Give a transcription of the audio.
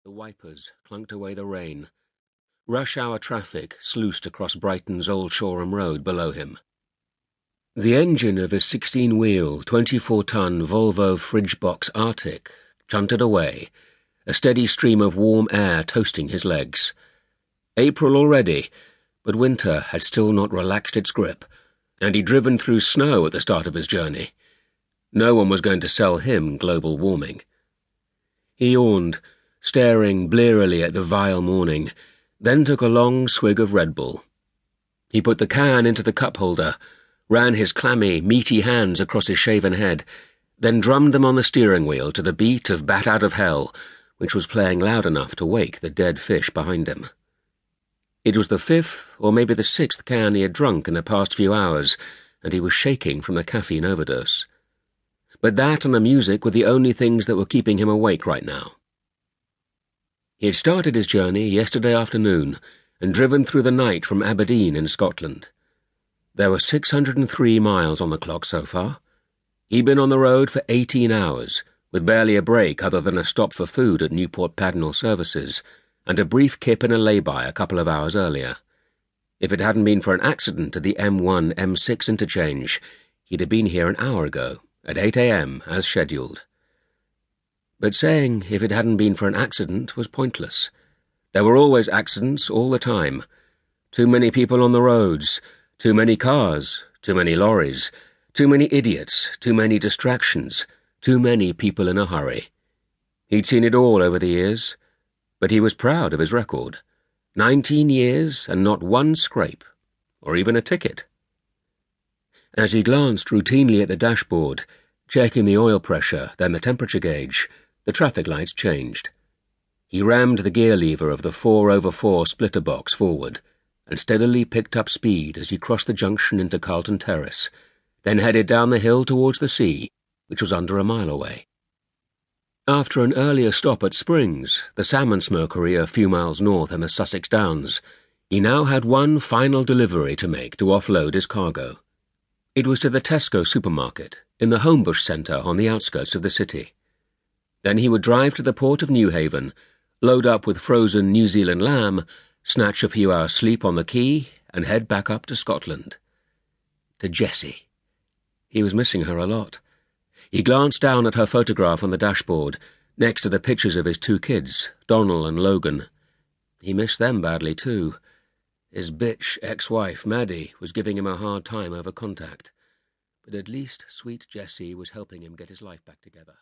The wipers clunked away the rain. Rush-hour traffic sluiced across Brighton's Old Shoreham Road below him. The engine of his 16-wheel, 24-ton Volvo fridge box Arctic chunted away, a steady stream of warm air toasting his legs. April already, but winter had still not relaxed its grip, and he'd driven through snow at the start of his journey. No one was going to sell him global warming. He yawned, staring blearily at the vile morning, then took a long swig of Red Bull. He put the can into the cup holder, ran his clammy, meaty hands across his shaven head, then drummed them on the steering wheel to the beat of Bat Out of Hell, which was playing loud enough to wake the dead fish behind him. It was the fifth, or maybe the sixth can he had drunk in the past few hours, and he was shaking from the caffeine overdose. But that and the music were the only things that were keeping him awake right now. He had started his journey yesterday afternoon and driven through the night from Aberdeen in Scotland. There were 603 miles on the clock so far. He'd been on the road for 18 hours, with barely a break other than a stop for food at Newport Pagnell Services, and a brief kip in a lay-by a couple of hours earlier. If it hadn't been for an accident at the M1-M6 interchange, he'd have been here an hour ago, at 8 a.m. as scheduled. But saying if it hadn't been for an accident was pointless. There were always accidents all the time. Too many people on the roads, too many cars, too many lorries, too many idiots, too many distractions, too many people in a hurry. He'd seen it all over the years, but he was proud of his record. 19 years and not one scrape, or even a ticket. As he glanced routinely at the dashboard, checking the oil pressure, then the temperature gauge, the traffic lights changed. He rammed the gear lever of the 4/4 splitter box forward and steadily picked up speed as he crossed the junction into Carlton Terrace, then headed down the hill towards the sea, which was under a mile away. After an earlier stop at Springs, the salmon smokery a few miles north in the Sussex Downs, he now had one final delivery to make to offload his cargo. It was to the Tesco supermarket, in the Homebush Centre on the outskirts of the city. Then he would drive to the port of Newhaven, load up with frozen New Zealand lamb, snatch a few hours' sleep on the quay, and head back up to Scotland. To Jessie. He was missing her a lot. He glanced down at her photograph on the dashboard, next to the pictures of his two kids, Donal and Logan. He missed them badly, too. His bitch ex-wife, Maddie, was giving him a hard time over contact. But at least sweet Jessie was helping him get his life back together.